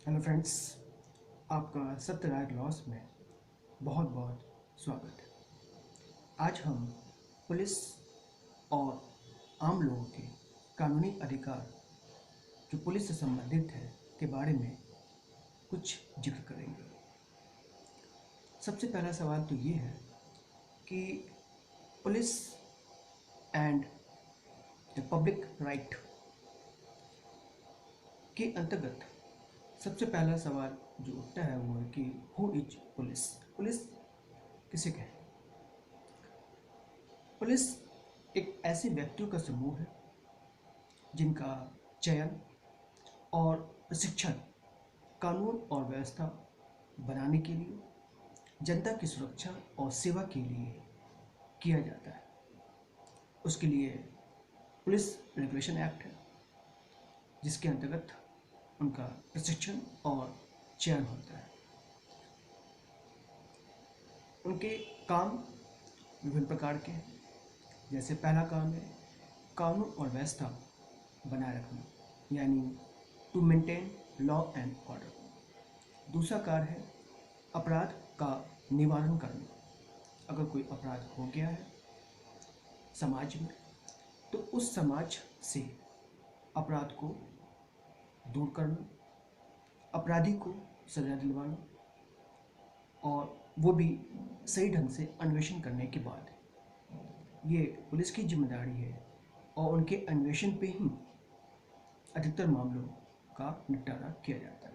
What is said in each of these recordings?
Hello friends, आपका Satyaraj loss में बहुत बहुत स्वागत है। आज हम पुलिस और आम लोगों के कानूनी अधिकार जो पुलिस से संबंधित है के बारे में कुछ जिक्र करेंगे। सबसे पहला सवाल तो ये है कि police and the public right के अंतर्गत सबसे पहला सवाल जो उठता है वो है कि हु इज पुलिस। पुलिस किसे कहें? पुलिस एक ऐसे व्यक्तियों का समूह है जिनका चयन और प्रशिक्षण कानून और व्यवस्था बनाने के लिए, जनता की सुरक्षा और सेवा के लिए किया जाता है। उसके लिए पुलिस रेगुलेशन एक्ट है जिसके अंतर्गत उनका प्रशिक्षण और चयन होता है। उनके काम विभिन्न प्रकार के हैं। जैसे पहला काम है कानून और व्यवस्था बनाए रखना, यानी to maintain law and order. दूसरा कार्य है अपराध का निवारण करना। अगर कोई अपराध हो गया है समाज में तो उस समाज से अपराध को दूर करना, अपराधी को सजा दिलवाना, और वो भी सही ढंग से अन्वेषण करने के बाद ये पुलिस की जिम्मेदारी है और उनके अन्वेषण पे ही अधिकतर मामलों का निपटारा किया जाता है।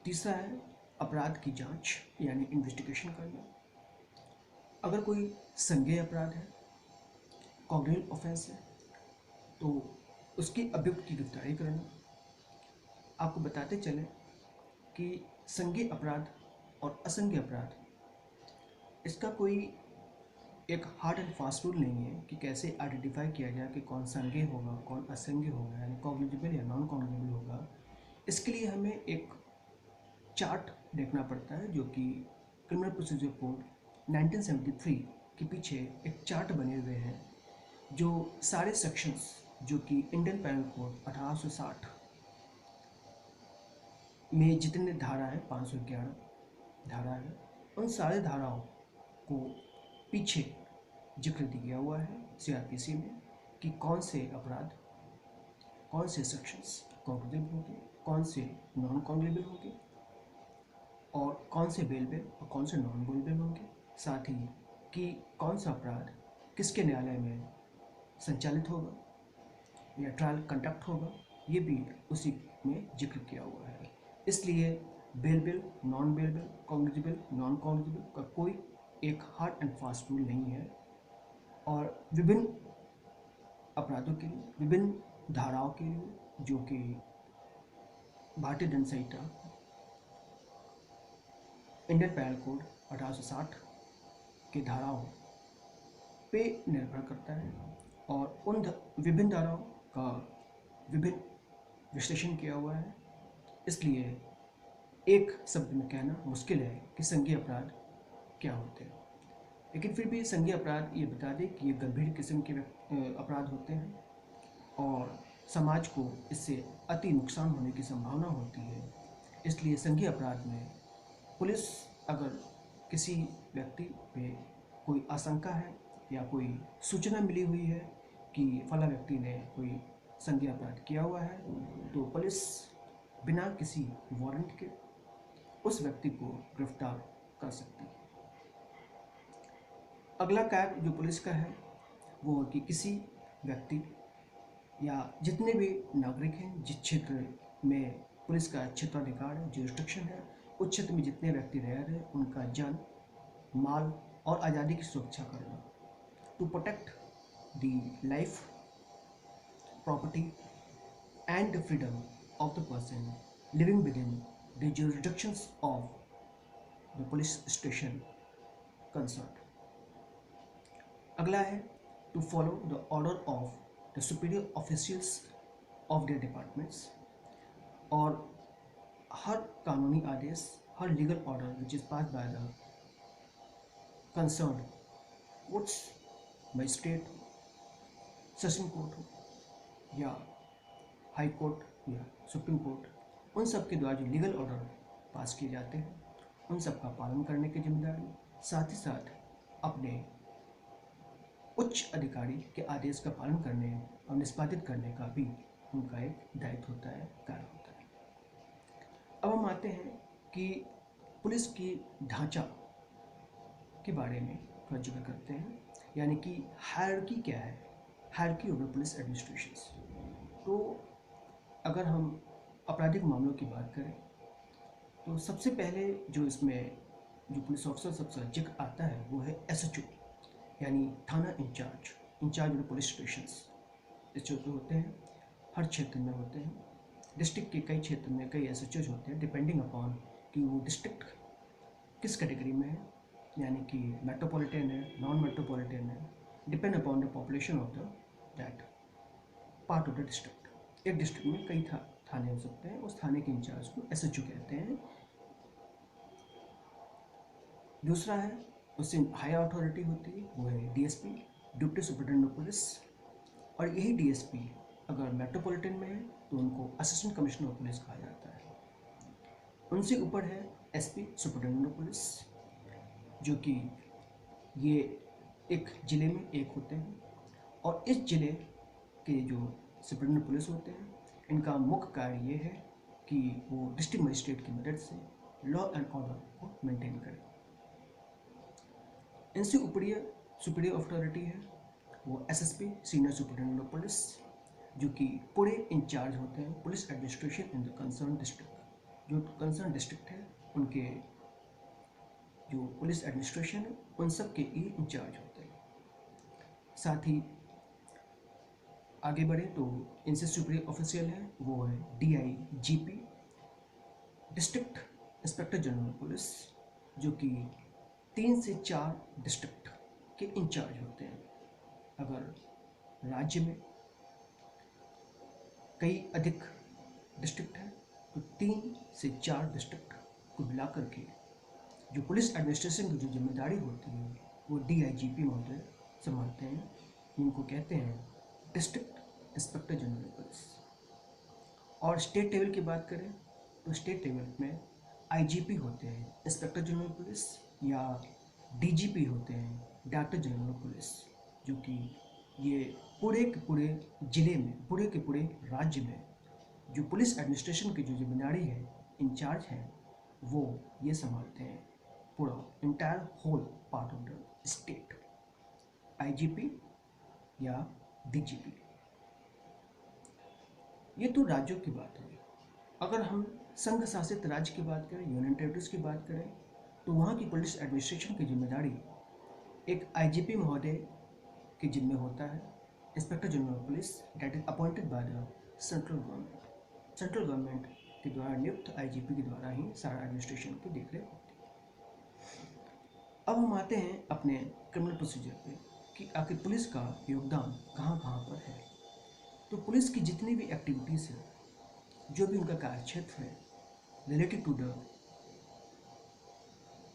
तीसरा है अपराध की जांच यानी इन्वेस्टिगेशन करना। अगर कोई संज्ञेय अपराध है, कॉग्निटिव ऑफेंस है, तो उसकी अभियुक्त की गिरफ्तारी करना। आपको बताते चलें कि संज्ञेय अपराध और असंज्ञेय अपराध, इसका कोई एक हार्ड एंड फास्ट रूल नहीं है कि कैसे आइडेंटिफाई किया जाए कि कौन संज्ञेय होगा कौन असंज्ञेय होगा, यानी कॉग्निटिबल या नॉन कॉग्निटिबल होगा। इसके लिए हमें एक चार्ट देखना पड़ता है जो कि क्रिमिनल प्रोसीजर कोड 1973 के पीछे एक चार्ट बने हुए हैं जो सारे सेक्शंस जो कि इंडियन पैनल कोड 1860 में जितने धारा है 511 धारा है, उन सारे धाराओं को पीछे जिक्र दिया हुआ है सीआरपीसी में कि कौन से अपराध, कौन से सेक्शंस कॉग्निटिबल होंगे, कौन से नॉन कॉग्निटिबल होंगे, और कौन से बेलेबल और कौन से नॉन बेलेबल होंगे। साथ ही कि कौन सा अपराध किसके न्यायालय में संचालित होगा या ट्रायल कंडक्ट होगा, ये भी उसी में जिक्र किया हुआ है। इसलिए बेलेबल, नॉन बेलेबल, कॉग्निटिबल, नॉन कॉग्निटिबल का कोई एक हार्ड एंड फास्ट रूल नहीं है, और विभिन्न अपराधों के लिए, विभिन्न धाराओं के लिए जो कि भारतीय दंड संहिता इंडियन पैनल कोड 1860 की धाराओं पे निर्भर करता है, और उन विभिन्न धाराओं का विभिन्न विश्लेषण किया हुआ है। इसलिए एक शब्द में कहना मुश्किल है कि संज्ञेय अपराध क्या होते हैं, लेकिन फिर भी संज्ञेय अपराध ये बता दें कि ये गंभीर किस्म के अपराध होते हैं और समाज को इससे अति नुकसान होने की संभावना होती है। इसलिए संज्ञेय अपराध में पुलिस अगर किसी व्यक्ति पे कोई आशंका है या कोई सूचना मिली हुई है कि फला व्यक्ति ने कोई संज्ञेय अपराध किया हुआ है, तो पुलिस बिना किसी वारंट के उस व्यक्ति को गिरफ्तार कर सकती है। अगला कार्य जो पुलिस का है वो है कि किसी व्यक्ति या जितने भी नागरिक हैं जिस क्षेत्र में पुलिस का क्षेत्राधिकार है, जुरिस्डिक्शन है, उस क्षेत्र में जितने व्यक्ति रह रहे हैं उनका जान, माल और आज़ादी की सुरक्षा करना, to protect the life, property and the freedom of the person living within the jurisdictions of the police station concern. अगला है to follow the order of the superior officials of their departments, और हर कानूनी आदेश, हर legal order which is pass by the concern courts, magistrate, session court हो या high court या सुप्रीम कोर्ट, उन सब के द्वारा जो लीगल ऑर्डर पास किए जाते हैं उन सब का पालन करने की जिम्मेदारी, साथ ही साथ अपने उच्च अधिकारी के आदेश का पालन करने और निष्पादित करने का भी उनका एक दायित्व होता है, कार्य होता है। अब हम आते हैं कि पुलिस की ढांचा के बारे में थोड़ा जिक्र करते हैं, यानी कि हायरार्की क्या है, hierarchy of the police administrations. तो अगर हम आपराधिक मामलों की बात करें तो सबसे पहले जो इसमें जो पुलिस ऑफिसर सबसे जिक्र आता है वो है SHO, यानी थाना incharge of police stations. SHO होते हैं, हर क्षेत्र में होते हैं। डिस्ट्रिक्ट के कई क्षेत्र में कई SHOs होते हैं, डिपेंडिंग अपॉन कि वो डिस्ट्रिक्ट किस कैटेगरी में है, यानी कि मेट्रोपॉलिटन है, नॉन मेट्रोपॉलिटन है, depend upon the population of the that part of the district. एक डिस्ट्रिक्ट में कई थाने हो सकते हैं, उस थाने के इंचार्ज को SHO कहते हैं। दूसरा है, उससे हायर अथॉरिटी होती है, वो है DSP, deputy superintendent of police. और यही DSP अगर मेट्रोपॉलिटन में है तो उनको असिस्टेंट कमिश्नर ऑफ पुलिस कहा जाता है। उनसे ऊपर है SP, सुपरिटेंडेंट ऑफ पुलिस, जो कि ये एक ज़िले में एक होते हैं। और इस ज़िले के जो सुपरिटेंडेंट पुलिस होते हैं इनका मुख्य कार्य ये है कि वो डिस्ट्रिक्ट मजिस्ट्रेट की मदद से लॉ एंड ऑर्डर को मेंटेन करें। इनसे सुपीरियर अथॉरिटी है वो SSP, senior superintendent of police, जो कि पूरे इंचार्ज होते हैं police administration in the concern district. जो कंसर्न डिस्ट्रिक्ट है उनके जो पुलिस एडमिनिस्ट्रेशन है उन सब के ये इंचार्ज होते हैं। साथ ही आगे बढ़े तो इनसे सुपीरियर ऑफिशियल है वो है DIGP, district inspector general police, जो कि 3 से 4 डिस्ट्रिक्ट के इंचार्ज होते हैं। अगर राज्य में कई अधिक डिस्ट्रिक्ट हैं तो 3 से 4 डिस्ट्रिक्ट को मिलाकर के जो पुलिस एडमिनिस्ट्रेशन की जो जिम्मेदारी होती है वो DIGP महोदय संभालते हैं, जिनको कहते हैं डिस्ट्रिक्ट इंस्पेक्टर जनरल पुलिस। और स्टेट लेवल की बात करें तो स्टेट लेवल में IGP होते हैं, इंस्पेक्टर जनरल पुलिस, या DGP होते हैं, डायरेक्टर जनरल पुलिस, जो कि ये पूरे के पूरे ज़िले में, पूरे के पूरे राज्य में जो पुलिस एडमिनिस्ट्रेशन की जो जिम्मेदारी है, इंचार्ज हैं, वो ये संभालते हैं पूरा entire whole part of the state. IGP या DGP। ये तो राज्यों की बात हुई। अगर हम संघ शासित राज्य की बात करें, यूनियन टेरिटरीज की बात करें, तो वहाँ की पुलिस एडमिनिस्ट्रेशन की जिम्मेदारी एक IGP महोदय के जिम्मे होता है, inspector general of police, that is appointed by the central government. Central government के द्वारा नियुक्त IGP के द्वारा ही सारा एडमिनिस्ट्रेशन की देखरेख होती है। अब हम आते हैं अपने क्रिमिनल प्रोसीजर पे कि आखिर पुलिस का योगदान कहाँ कहाँ पर है। तो पुलिस की जितनी भी एक्टिविटीज़ है, जो भी उनका कार्य क्षेत्र है related to the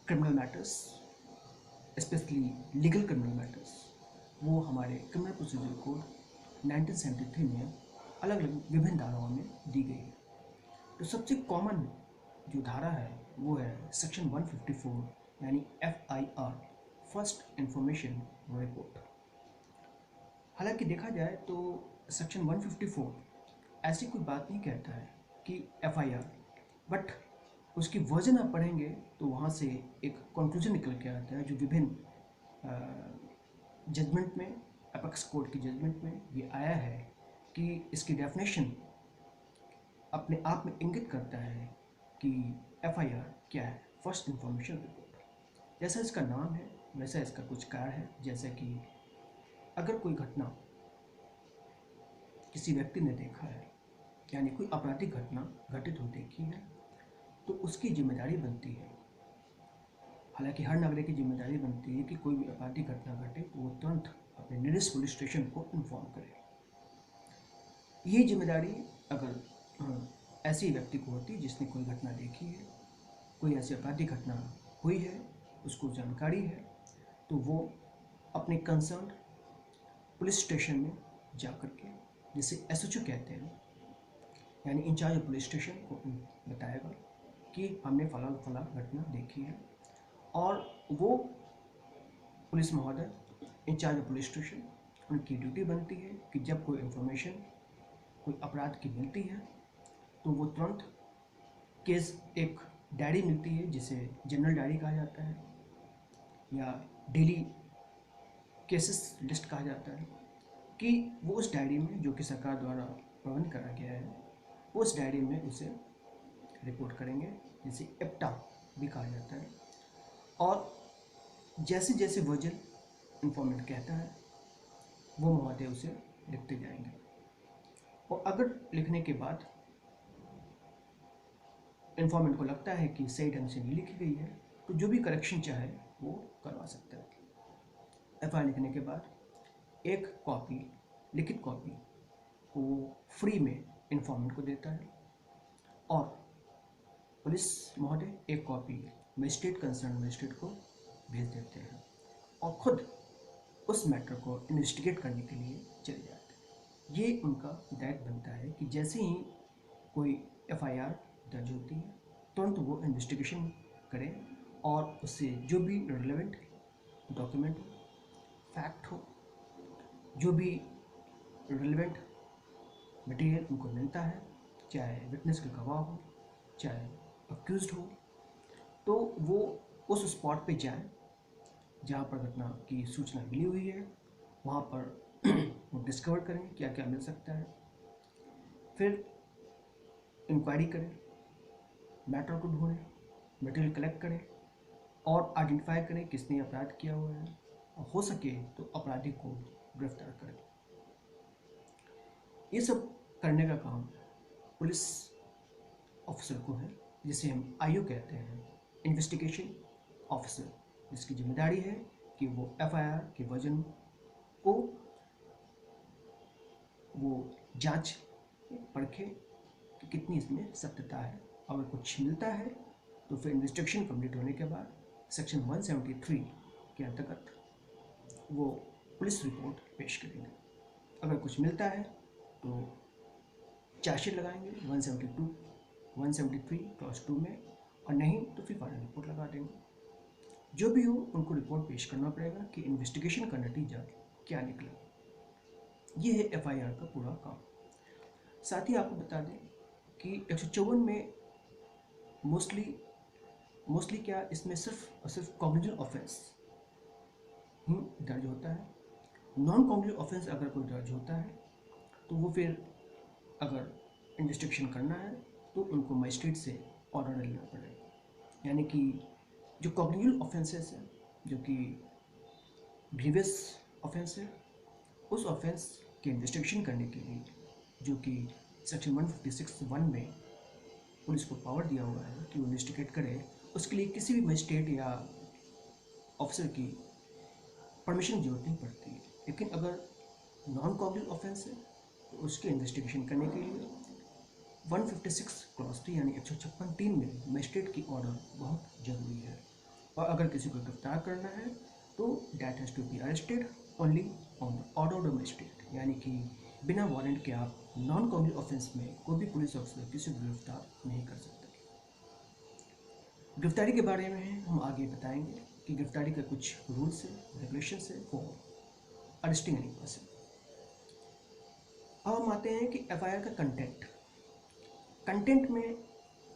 criminal matters, specially legal criminal matters, वो हमारे क्रिमिनल प्रोसीजर कोड 1973 में अलग अलग विभिन्न धाराओं में दी गई है। तो सबसे कॉमन जो धारा है वो है सेक्शन 154, यानी FIR, फर्स्ट इंफॉर्मेशन रिपोर्ट। हालांकि देखा जाए तो सेक्शन 154 ऐसी कोई बात नहीं कहता है कि FIR, बट उसकी वर्जन आप पढ़ेंगे तो वहाँ से एक कंक्लूजन निकल के आता है, जो विभिन्न जजमेंट में, एपेक्स कोर्ट की जजमेंट में ये आया है कि इसकी डेफिनेशन अपने आप में इंगित करता है कि FIR क्या है, फर्स्ट इंफॉर्मेशन रिपोर्ट। जैसा इसका नाम है वैसा इसका कुछ कार्य है। जैसे कि अगर कोई घटना किसी व्यक्ति ने देखा है, यानी कोई आपराधिक घटना घटित हो देखी है, तो उसकी जिम्मेदारी बनती है, हालांकि हर नागरिक की जिम्मेदारी बनती है कि कोई भी आपराधिक घटना घटे तो वो तुरंत अपने नियरेस्ट पुलिस स्टेशन को इन्फॉर्म करे। ये जिम्मेदारी अगर ऐसे व्यक्ति को होती है जिसने कोई घटना देखी है, कोई ऐसी आपराधिक घटना हुई है, उसको जानकारी है, तो वो अपने कंसर्न पुलिस स्टेशन में जा कर के, जिसे SHO कहते हैं, यानी इंचार्ज पुलिस स्टेशन को बताएगा कि हमने फलां फलां घटना देखी है, और वो पुलिस महोदय, इंचार्ज पुलिस स्टेशन, उनकी ड्यूटी बनती है कि जब कोई इन्फॉर्मेशन कोई अपराध की मिलती है तो वो तुरंत केस, एक डायरी मिलती है जिसे जनरल डायरी कहा जाता है या डेली केसेस लिस्ट कहा जाता है, कि वो उस डायरी में, जो कि सरकार द्वारा प्रबंध करा गया है, वो उस डायरी में उसे रिपोर्ट करेंगे, जिसे एप्टा भी कहा जाता है। और जैसे जैसे वर्जन इन्फॉर्मेंट कहता है वो महोदय उसे लिखते जाएंगे, और अगर लिखने के बाद इन्फॉर्मेंट को लगता है कि सही ढंग से नहीं लिखी गई है तो जो भी करेक्शन चाहे वो करवा सकता है। एफआईआर लिखने के बाद एक कॉपी, लिखित कॉपी, वो फ्री में इन्फॉर्मेंट को देता है, और पुलिस महोदय एक कॉपी मजिस्ट्रेट, कंसर्न मजिस्ट्रेट को भेज देते हैं, और खुद उस मैटर को इन्वेस्टिगेट करने के लिए चले जाते हैं। ये उनका दायित्व बनता है कि जैसे ही कोई एफआईआर दर्ज होती है तुरंत वो इन्वेस्टिगेशन करें, और उससे जो भी रिलेवेंट डॉक्यूमेंट हो, फैक्ट हो, जो भी रिलेवेंट मटेरियल उनको मिलता है, चाहे विटनेस के गवाह हो, चाहे अक्यूज्ड हो, तो वो उस स्पॉट पे जाएं जहाँ पर घटना की सूचना मिली हुई है, वहाँ पर वो डिस्कवर करें क्या क्या मिल सकता है, फिर इंक्वायरी करें, मैटर को ढूंढें, मटेरियल कलेक्ट करें, और आइडेंटिफाई करें किसने अपराध किया हुआ है, और हो सके तो अपराधी को गिरफ्तार करें। ये सब करने का काम पुलिस ऑफिसर को है, जिसे हम आईओ कहते हैं, इन्वेस्टिगेशन ऑफिसर, जिसकी जिम्मेदारी है कि वो एफआईआर के वर्जन को वो जांच परखे कि कितनी इसमें सत्यता है। अगर कुछ मिलता है तो फिर इन्वेस्टिगेशन कंप्लीट होने के बाद सेक्शन 173 के अंतर्गत वो पुलिस रिपोर्ट पेश करेंगे। अगर कुछ मिलता है तो चार्जशीट लगाएंगे 172, 173 क्लॉज 2 में, और नहीं तो फिर फाइनल रिपोर्ट लगा देंगे। जो भी हो उनको रिपोर्ट पेश करना पड़ेगा कि इन्वेस्टिगेशन का नतीजा क्या निकला। ये है एफआईआर का पूरा काम। साथ ही आपको बता दें कि 154 में मोस्टली क्या, इसमें सिर्फ और सिर्फ कॉग्निटिव ऑफेंस ही दर्ज होता है। नॉन कॉग्निटिव ऑफेंस अगर कोई दर्ज होता है तो वो फिर अगर इन्वेस्टिगेशन करना है तो उनको मजिस्ट्रेट से ऑर्डर लेना पड़ेगा। यानी कि जो कॉग्निटिव ऑफेंसेस है, जो कि ग्रीवियस ऑफेंस है, उस ऑफेंस के इन्वेस्टिगेशन करने के लिए, जो कि सेक्शन 156(1) में पुलिस को पावर दिया हुआ है कि वो इन्वेस्टिगेट करे, उसके लिए किसी भी मजिस्ट्रेट या ऑफिसर की परमिशन की जरूरत नहीं पड़ती है। लेकिन अगर नॉन कॉग्निटिव ऑफेंस है तो उसके इन्वेस्टिगेशन करने के लिए 156 क्लॉज 3 यानी 156(3) में मजिस्ट्रेट की ऑर्डर बहुत ज़रूरी है। और अगर किसी को गिरफ्तार करना है तो that has to be arrested only on the order of the magistrate, यानी कि बिना वारंट के आप नॉन कॉग्निटिव ऑफेंस में कोई भी पुलिस ऑफिसर किसी को गिरफ्तार नहीं कर सकता। गिरफ्तारी के बारे में हम आगे बताएंगे कि गिरफ्तारी का कुछ रूल्स है, रेगुलेशंस है फॉर अरेस्टिंग एनी पर्सन। अब हम आते हैं कि एफआईआर का कंटेंट में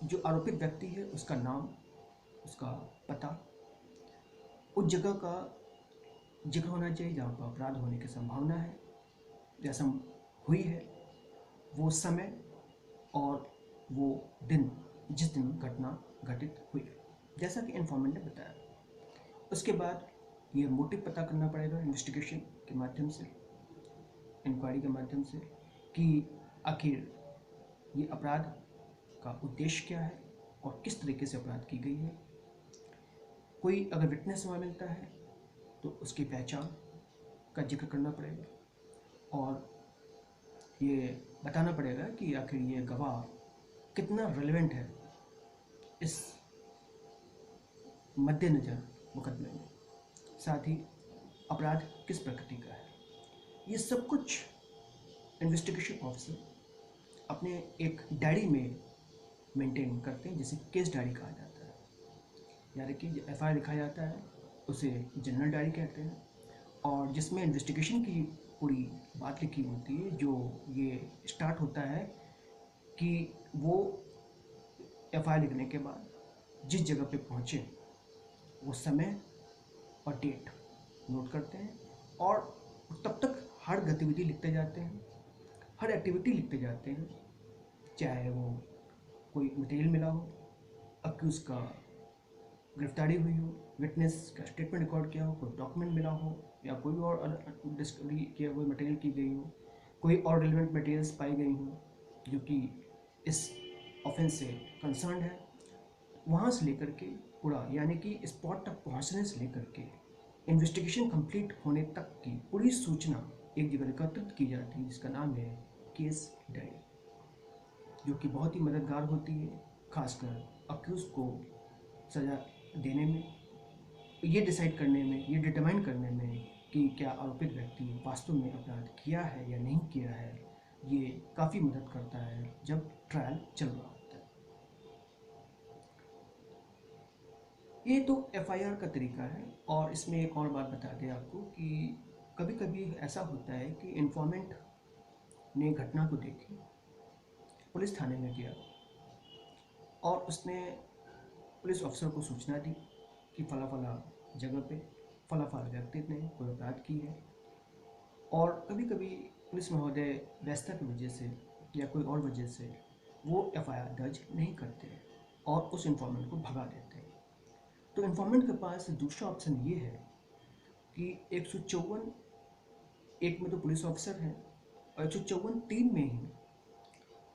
जो आरोपित व्यक्ति है उसका नाम, उसका पता, उस जगह का जिक्र होना चाहिए जहाँ पर अपराध होने की संभावना है, जैसा हुई है, वो समय और वो दिन जिस दिन घटना घटित हुई, जैसा कि इन्फॉर्मेंट ने बताया। उसके बाद ये मोटिव पता करना पड़ेगा इन्वेस्टिगेशन के माध्यम से, इंक्वायरी के माध्यम से, कि आखिर ये अपराध का उद्देश्य क्या है और किस तरीके से अपराध की गई है। कोई अगर विटनेस वहाँ मिलता है तो उसकी पहचान का जिक्र करना पड़ेगा, और ये बताना पड़ेगा कि आखिर ये गवाह कितना रेलेवेंट है इस मद्देनज़र मुकदमे में, साथ ही अपराध किस प्रकृति का है। ये सब कुछ इन्वेस्टिगेशन ऑफिसर अपने एक डायरी में मेंटेन करते हैं, जिसे केस डायरी कहा जाता है। यानी कि एफआईआर लिखा जाता है उसे जनरल डायरी कहते हैं, और जिसमें इन्वेस्टिगेशन की पूरी बात लिखी होती है। जो ये स्टार्ट होता है कि वो एफआईआर लिखने के बाद जिस जगह पे पहुँचे वो समय और डेट नोट करते हैं, और तब तक हर गतिविधि लिखते जाते हैं, हर एक्टिविटी लिखते जाते हैं, चाहे वो कोई मटेरियल मिला हो, अक्यूज़ का गिरफ्तारी हुई हो, विटनेस का स्टेटमेंट रिकॉर्ड किया हो, कोई डॉक्यूमेंट मिला हो, या कोई और डिस्कवरी किया हुआ मटेरियल की गई हो, कोई और रिलेवेंट मटेरियल्स पाई गई हो जो कि इस ऑफेंस से कंसर्न है, वहाँ से लेकर के पूरा, यानी कि स्पॉट तक पहुँचने से लेकर के इन्वेस्टिगेशन कंप्लीट होने तक की पूरी सूचना एक जगह एकत्रित की जाती है, जिसका नाम है केस डायरी, जो कि बहुत ही मददगार होती है, खासकर अक्यूज़ को सज़ा देने में, ये डिसाइड करने में, ये डिटरमाइन करने में कि क्या आरोपित व्यक्ति वास्तव में अपराध किया है या नहीं किया है। ये काफ़ी मदद करता है जब ट्रायल चल रहा होता है। ये तो एफआईआर का तरीका है। और इसमें एक और बात बता दें आपको कि कभी कभी ऐसा होता है कि इन्फॉर्मेंट ने घटना को देखी, पुलिस थाने में गया और उसने पुलिस अफसर को सूचना दी कि फला फला जगह पे फला फला व्यक्ति ने कोई अपराध की है। और कभी कभी पुलिस महोदय व्यस्तता की वजह से या कोई और वजह से वो एफआईआर दर्ज नहीं करते और उस इन्फॉर्मेंट को भगा देते हैं। तो इन्फॉर्मेंट के पास दूसरा ऑप्शन ये है कि 154 एक में तो पुलिस ऑफिसर है, और 154 3 में ही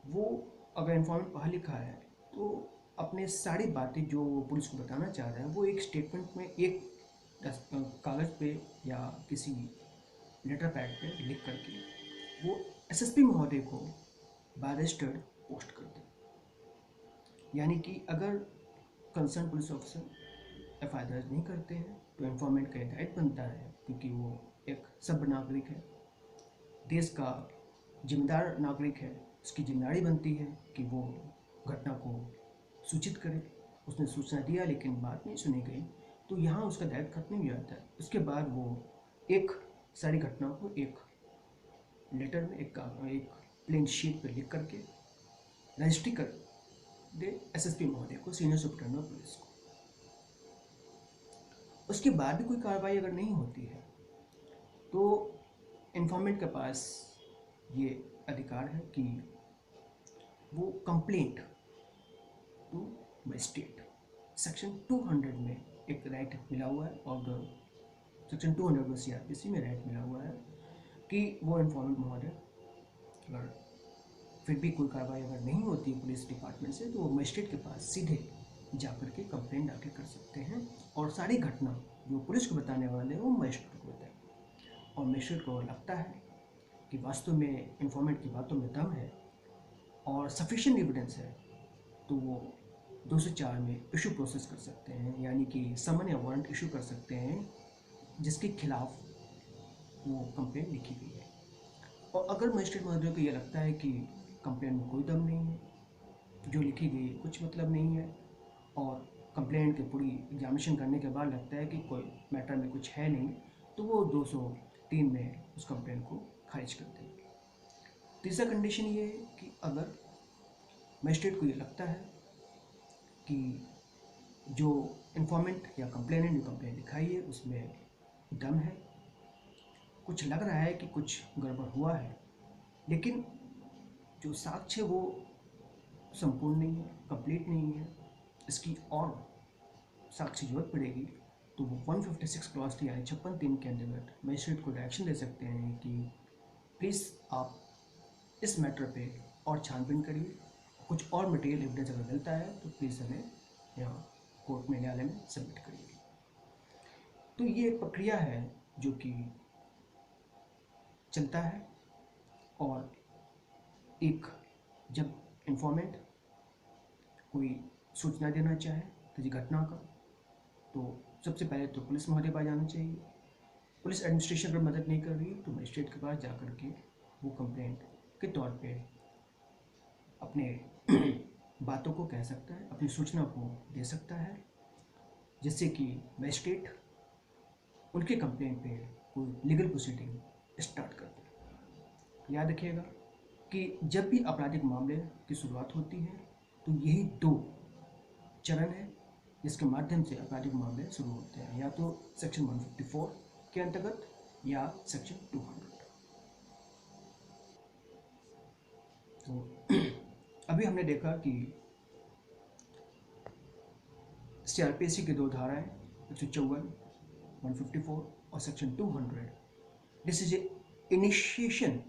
वो अगर इन्फॉर्मेंट पढ़ा लिखा है तो अपने सारी बातें जो पुलिस को बताना चाह रहा है वो एक स्टेटमेंट में, एक कागज़ पे या किसी लेटर पैड पे लिख करके वो एसएसपी महोदय को बाय रजिस्टर्ड पोस्ट कर दे। यानी कि अगर कंसर्न पुलिस ऑफिसर एफआईआर दर्ज नहीं करते हैं तो इन्फॉर्मेंट का एक दायित्व बनता है, क्योंकि वो एक सभ्य नागरिक है, देश का जिम्मेदार नागरिक है, उसकी जिम्मेदारी बनती है कि वो घटना को सूचित करे। उसने सूचना दिया लेकिन बात नहीं सुनी गई, तो यहाँ उसका दायित्व खत्म हो जाता है। उसके बाद वो एक सारी घटना को एक लेटर में, एक प्लेन शीट पर लिख करके रजिस्ट्री कर दे एसएसपी महोदय को, सीनियर सुपरिटेंडेंट ऑफ पुलिस को। उसके बाद भी कोई कार्रवाई अगर नहीं होती है तो इन्फॉर्मेंट के पास ये अधिकार है कि वो कंप्लेंट टू मजिस्ट्रेट, सेक्शन 200 में एक राइट मिला हुआ है, और सेक्शन 200 में सीआरपीसी में राइट मिला हुआ है कि वो इन्फॉर्मेंट महोदय अगर फिर भी कोई कार्रवाई अगर नहीं होती पुलिस डिपार्टमेंट से तो वो मजिस्ट्रेट के पास सीधे जाकर के कंप्लेंट दाखिल कर सकते हैं, और सारी घटना जो पुलिस को बताने वाले हैं वो मजिस्ट्रेट को बताएं। और मजिस्ट्रेट को लगता है कि वास्तव में इन्फॉर्मेंट की बातों में दम है और सफिशिएंट एविडेंस है, तो वो 204 में इशू प्रोसेस कर सकते हैं, यानी कि समन या वारंट इशू कर सकते हैं जिसके खिलाफ वो कंप्लेंट लिखी गई है। और अगर मजिस्ट्रेट महोदय को ये लगता है कि कंप्लेंट में कोई दम नहीं है, जो लिखी गई कुछ मतलब नहीं है, और कंप्लेंट की पूरी एग्जामिनेशन करने के बाद लगता है कि कोई मैटर में कुछ है नहीं, तो वो 203 में उस कंप्लेंट को खारिज कर देंगे। तीसरा कंडीशन ये है कि अगर मजिस्ट्रेट को ये लगता है कि जो इन्फॉर्मेंट या कंप्लेनेंट जो कंप्लेंट लिखाई है उसमें दम है, कुछ लग रहा है कि कुछ गड़बड़ हुआ है, लेकिन जो साक्ष्य वो संपूर्ण नहीं है, कंप्लीट नहीं है, इसकी और साक्ष्य जरूरत पड़ेगी, तो वो 156 क्लॉज टी यानी 56(3) के अंतर्गत मजिस्ट्रेट को डायरेक्शन दे सकते हैं कि प्लीज़ आप इस मैटर पे और छानबीन करिए, कुछ और मटेरियल एविडेंस अगर मिलता है तो प्लीज़ हमें यहाँ कोर्ट में, न्यायालय में सबमिट करिए। तो ये एक प्रक्रिया है जो कि चलता है, और एक जब इन्फॉर्मेंट कोई सूचना देना चाहे किसी घटना का, तो सबसे पहले तो पुलिस महोदय पास जाना चाहिए। पुलिस एडमिनिस्ट्रेशन अगर मदद नहीं कर रही तो मजिस्ट्रेट के पास जा कर के वो कंप्लेंट के तौर पे अपने बातों को कह सकता है, अपनी सूचना को दे सकता है, जिससे कि मजिस्ट्रेट उनके कंप्लेंट पे कोई लीगल प्रोसीडिंग स्टार्ट कर दे। याद रखिएगा कि जब भी आपराधिक मामले की शुरुआत होती है तो यही दो चरण है जिसके माध्यम से आपराधिक मामले शुरू होते हैं, या तो सेक्शन 154 के अंतर्गत या सेक्शन 200। तो अभी हमने देखा कि सीआरपीसी की दो धाराएं 154, 154 और section 200, this is a initiation.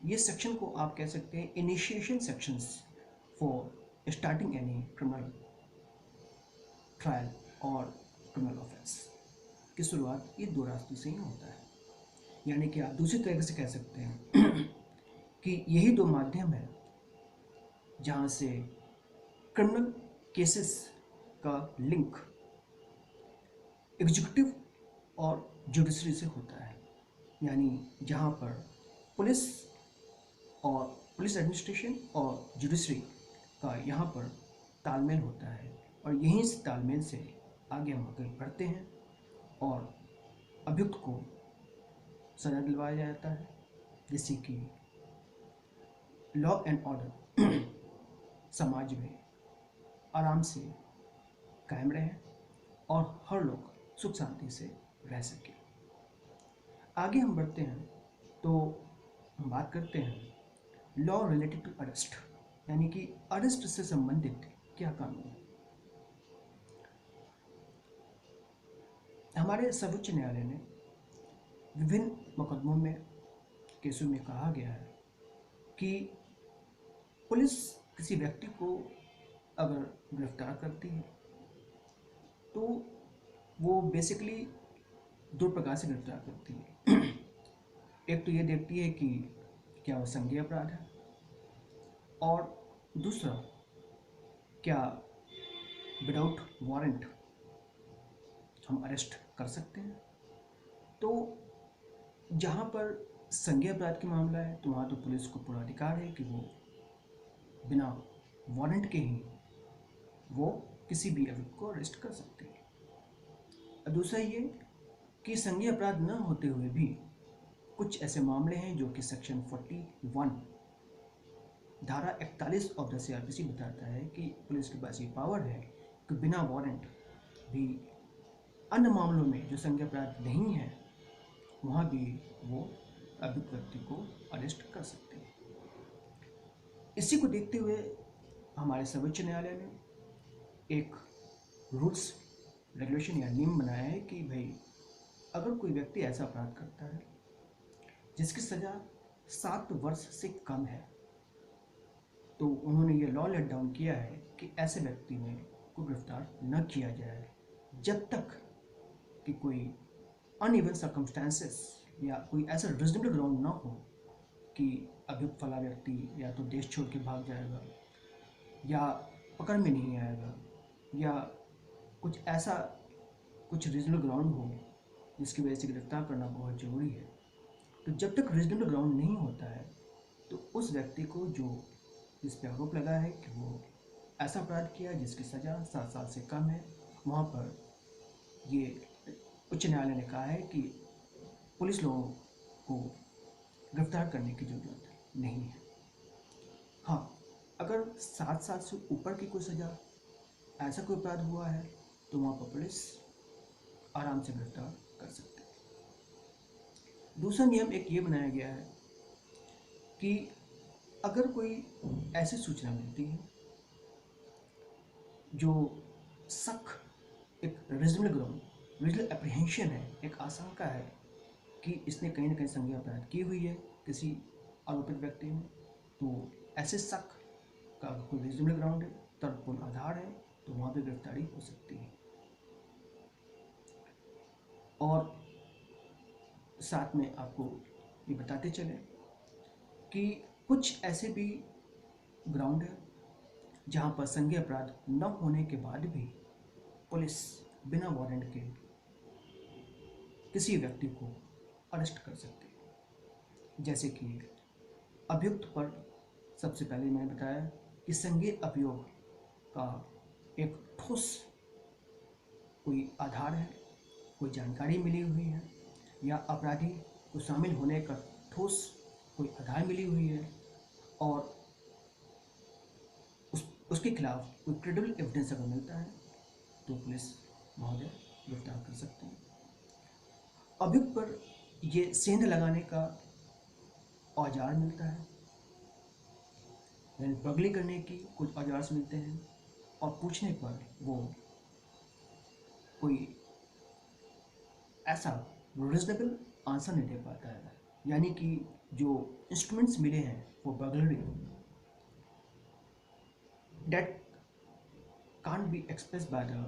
ये सेक्शन को आप कह सकते हैं initiation sections for starting any criminal trial और क्रिमिनल ऑफेंस की शुरुआत ये दो रास्तों से ही होता है। यानी कि आप दूसरी तरीके से कह सकते हैं कि यही दो माध्यम है जहाँ से क्रिमिनल केसेस का लिंक एग्जीक्यूटिव और जुडिशरी से होता है। यानी जहाँ पर पुलिस और पुलिस एडमिनिस्ट्रेशन और जुडिशरी का यहाँ पर तालमेल होता है, और यहीं से तालमेल से आगे हम आगे बढ़ते हैं और अभियुक्त को सजा दिलवाया जाता है, जिससे कि लॉ एंड ऑर्डर समाज में आराम से कायम रहे और हर लोग सुख शांति से रह सके। आगे हम बढ़ते हैं तो हम बात करते हैं लॉ रिलेटेड टू अरेस्ट, यानी कि अरेस्ट से संबंधित क्या कानून है। हमारे सर्वोच्च न्यायालय ने विभिन्न मुकदमों में केसों में कहा गया है कि पुलिस किसी व्यक्ति को अगर गिरफ्तार करती है तो वो बेसिकली दो प्रकार से गिरफ्तार करती है। एक तो ये देखती है कि क्या वो संज्ञेय अपराध है, और दूसरा क्या विदाउट वारंट हम अरेस्ट कर सकते हैं। तो जहाँ पर संज्ञेय अपराध की मामला है तो वहाँ तो पुलिस को पूरा अधिकार है कि वो बिना वारंट के ही वो किसी भी अभियुक्त को अरेस्ट कर सकते हैं। और दूसरा ये कि संज्ञेय अपराध न होते हुए भी कुछ ऐसे मामले हैं जो कि सेक्शन 41 धारा 41 ऑफ द सीआरपीसी बताता है कि पुलिस के पास ये पावर है कि बिना वारंट भी अन्य मामलों में जो संज्ञेय अपराध नहीं है वहाँ भी वो अभियुक्त व्यक्ति को अरेस्ट कर सकते हैं। इसी को देखते हुए हमारे सर्वोच्च न्यायालय ने एक रूल्स रेगुलेशन या नियम बनाया है कि भाई अगर कोई व्यक्ति ऐसा अपराध करता है जिसकी सज़ा 7 वर्ष से कम है, तो उन्होंने ये लॉ लेट डाउन किया है कि ऐसे व्यक्ति में को गिरफ्तार न किया जाए जब तक कि कोई अनइवन सर्कमस्टेंसेस या कोई ऐसा रीजनेबल ग्राउंड ना हो कि अभियुक्त वाला व्यक्ति या तो देश छोड़ के भाग जाएगा या पकड़ में नहीं आएगा, या कुछ ऐसा कुछ रीजनेबल ग्राउंड हो जिसकी वजह से गिरफ्तार करना बहुत ज़रूरी है। तो जब तक रीजनेबल ग्राउंड नहीं होता है तो उस व्यक्ति को जो जिस पर आरोप लगा है कि वो ऐसा अपराध किया जिसकी सज़ा 7 साल से कम है, वहाँ पर ये उच्च न्यायालय ने कहा है कि पुलिस लोगों को गिरफ्तार करने की ज़रूरत नहीं है। हाँ, अगर 7 साल से ऊपर की कोई सज़ा ऐसा कोई अपराध हुआ है तो वहाँ पर पुलिस आराम से गिरफ्तार कर सकती है। दूसरा नियम एक ये बनाया गया है कि अगर कोई ऐसी सूचना मिलती है जो शक, एक रीजनेबल ग्राउंड, रीजनेबल एप्रीहेंशन है, एक आशंका है कि इसने कहीं ना कहीं संज्ञेय अपराध की हुई है किसी आरोपित व्यक्ति ने, तो ऐसे शक का कोई रीजनेबल ग्राउंड है, तर्कपूर्ण आधार है, तो वहाँ पे गिरफ्तारी हो सकती है। और साथ में आपको ये बताते चले कि कुछ ऐसे भी ग्राउंड है जहाँ पर संज्ञेय अपराध न होने के बाद भी पुलिस बिना वारंट के किसी व्यक्ति को अरेस्ट कर सकती है। जैसे कि अभियुक्त पर सबसे पहले मैंने बताया कि संज्ञेय अपयोग का एक ठोस कोई आधार है, कोई जानकारी मिली हुई है, या अपराधी को शामिल होने का ठोस कोई आधार मिली हुई है, और उसके खिलाफ कोई क्रेडिबल एविडेंस अगर मिलता है तो पुलिस महोदय गिरफ्तार कर सकते हैं। अभियुक्त पर ये सेंध लगाने का औजार मिलता है, यानी बगली करने की कुछ औजार मिलते हैं, और पूछने पर वो कोई ऐसा रीजनेबल आंसर नहीं दे पाता है, यानी कि जो इंस्ट्रूमेंट्स मिले हैं वो बगलरी that can't be expressed by the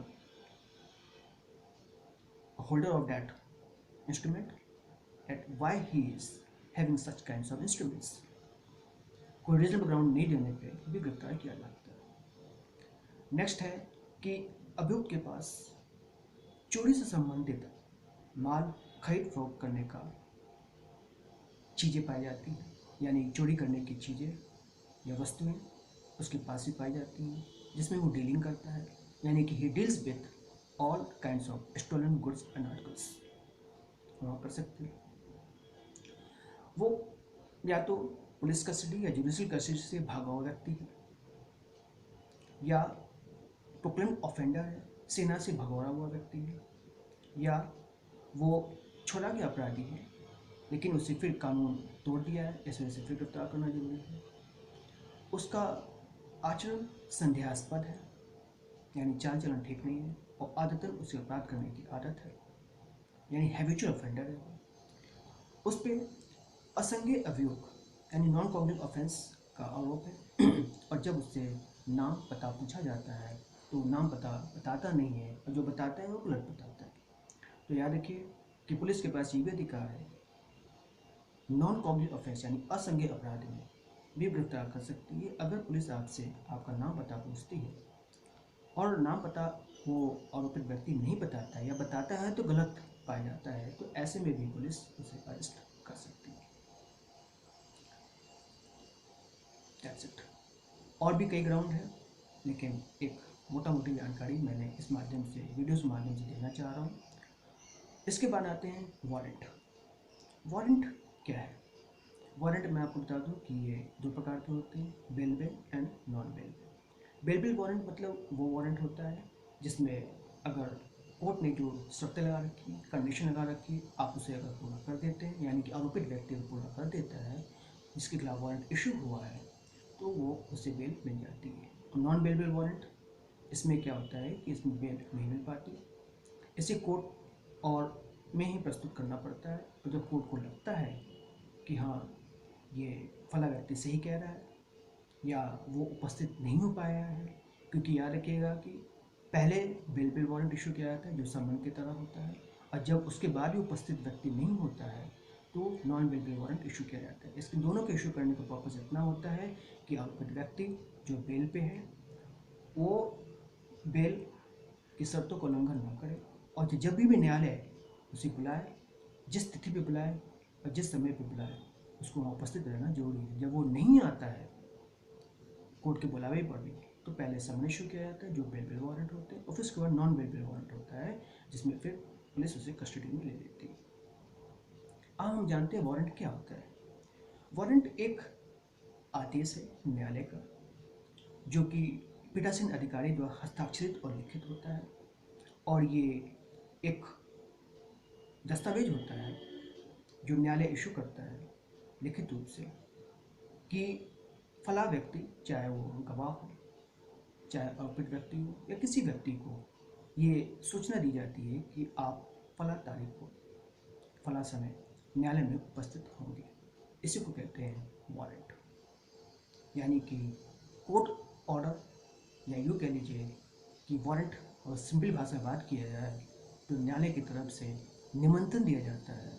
holder of that instrument, that why he is having such kinds of instruments. कोई रीजनेबल ग्राउंड नहीं देने पे भी गिरफ्तार किया जाता है। नेक्स्ट है कि अभियुक्त के पास चोरी से संबंधित माल खरीद फरोख्त करने का चीज़ें पाई जाती हैं, यानी चोरी करने की चीज़ें या वस्तुएं उसके पास ही पाई जाती हैं, जिसमें वो डीलिंग करता है, यानी कि he deals with all kinds of stolen goods and articles. वहाँ कर सकते हैं वो या तो पुलिस कस्टडी या जुडिशियल कस्टडी से भागा हुआ व्यक्ति है, या प्रोक्लेम्ड ऑफेंडर है, सेना से भगौड़ा हुआ व्यक्ति है, या वो छोड़ा गया अपराधी है लेकिन उसे फिर कानून तोड़ दिया है, इस वजह से फिर गिरफ्तार करना जरूरी है। उसका आचरण संदेहास्पद है, यानी चाल चलन ठीक नहीं है, और आदतन उसे अपराध करने की आदत है, यानी हैबिचुअल ऑफेंडर है। उस पर असंज्ञेय अभियोग यानी नॉन कॉग्निटिव ऑफेंस का आरोप है, और जब उससे नाम पता पूछा जाता है तो नाम पता बताता नहीं है, और जो बताता है वो गलत बताता है। तो याद रखिए कि पुलिस के पास ये भी अधिकार है नॉन कॉग्निटिव ऑफेंस यानी असंज्ञेय अपराध में भी गिरफ्तार कर सकती है, अगर पुलिस आपसे आपका नाम पता पूछती है और नाम पता वो आरोपित व्यक्ति नहीं बताता है या बताता है तो गलत पाया जाता है, तो ऐसे में भी पुलिस उसे अरेस्ट कर सकती है। That's it. और भी कई ग्राउंड है, लेकिन एक मोटा मोटी जानकारी मैंने इस माध्यम से वीडियोस के माध्यम से देना चाह रहा हूँ। इसके बाद आते हैं वारंट। वारंट क्या है? वारंट मैं आपको बता दूं कि ये दो प्रकार के होते हैं, bailable and non bailable. Bailable warrant मतलब वो वारंट होता है जिसमें अगर कोर्ट ने जो शर्तें लगा रखी, कंडीशन लगा रखी, आप उसे अगर पूरा कर देते हैं, यानी कि आरोपित व्यक्ति को पूरा कर देता है, जिसके खिलाफ वारंट इशू हुआ है, तो वो उसे बेल मिल जाती है। और नॉन बेलेबल वारंट, इसमें क्या होता है कि इसमें बेल नहीं मिल पाती, इसे कोर्ट और में ही प्रस्तुत करना पड़ता है। तो जब कोर्ट को लगता है कि हाँ ये फला व्यक्ति सही कह रहा है या वो उपस्थित नहीं हो पाया है, क्योंकि याद रखिएगा कि पहले बेलेबल वारंट इशू किया जाता है जो समन की तरह होता है, और जब उसके बाद भी उपस्थित व्यक्ति नहीं होता है तो नॉन बेलेबल वारंट इशू किया जाता है। इसके दोनों के इशू करने का पर्पज़ इतना होता है कि आरोपित व्यक्ति जो बेल पे है वो बेल की शर्तों का उल्लंघन न करे, और जब भी न्यायालय उसे बुलाए, जिस तिथि पे बुलाए और जिस समय पे बुलाए, उसको वहाँ उपस्थित रहना जरूरी है। जब वो नहीं आता है कोर्ट के बुलावे पर भी, तो पहले समन इशू किया जाता है जो बेलेबल वारंट होते हैं, और फिर उसके बाद नॉन बेलेबल वारंट होता है जिसमें फिर पुलिस उसे कस्टडी में ले लेती है। अब हम जानते हैं वारंट क्या होता है। वारंट एक आदेश है न्यायालय का जो कि पीठासीन अधिकारी द्वारा हस्ताक्षरित और लिखित होता है, और ये एक दस्तावेज होता है जो न्यायालय इशू करता है लिखित रूप से कि फला व्यक्ति, चाहे वो गवाह हो, चाहे आरोपित व्यक्ति हो, या किसी व्यक्ति को ये सूचना दी जाती है कि आप फला तारीख को फला समय न्यायालय में उपस्थित होंगे। इसी को कहते हैं वारंट, यानी कि कोर्ट ऑर्डर, या यूँ कह लीजिए कि वारंट, और सिंपल भाषा में बात किया जाए तो न्यायालय की तरफ से निमंत्रण दिया जाता है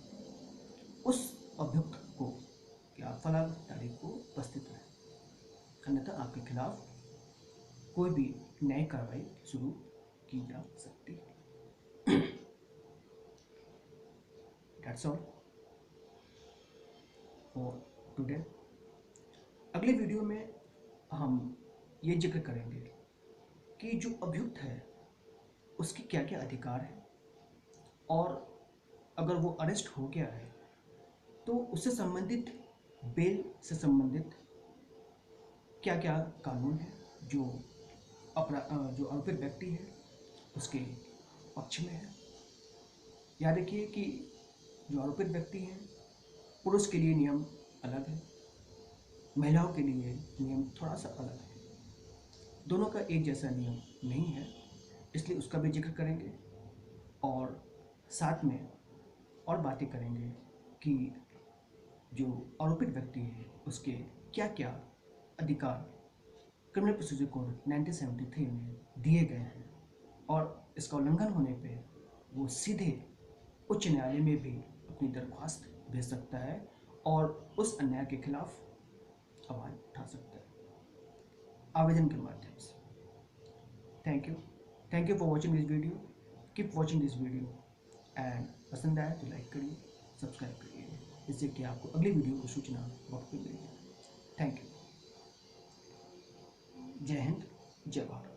उस अभियुक्त को कि आप फला तारीख को उपस्थित रहें, अन्यथा आपके खिलाफ कोई भी न्यायिक कार्रवाई शुरू की जा सकती है। That's all for today. अगले वीडियो में हम ये जिक्र करेंगे कि जो अभियुक्त है उसके क्या क्या अधिकार हैं, और अगर वो अरेस्ट हो गया है तो उससे संबंधित, बेल से संबंधित क्या क्या कानून है जो जो आरोपित व्यक्ति है उसके पक्ष में है। याद रखिए कि जो आरोपित व्यक्ति हैं, पुरुष के लिए नियम अलग है, महिलाओं के लिए नियम थोड़ा सा अलग है, दोनों का एक जैसा नियम नहीं है, इसलिए उसका भी जिक्र करेंगे और साथ में और बातें करेंगे कि जो आरोपित व्यक्ति है उसके क्या क्या अधिकार क्रिमिनल प्रोसीजर कोड 1973 में दिए गए हैं, और इसका उल्लंघन होने पे वो सीधे उच्च न्यायालय में भी अपनी दरख्वास्त भेज सकता है और उस अन्याय के खिलाफ आवाज़ उठा सकता है आवेदन के माध्यम से। Thank you for watching this video. Keep watching this video and पसंद आए तो लाइक करिए, सब्सक्राइब करिए, जिससे कि आपको अगली वीडियो की सूचना वक्त पर मिलेगी। Thank you. जय हिंद, जय भारत।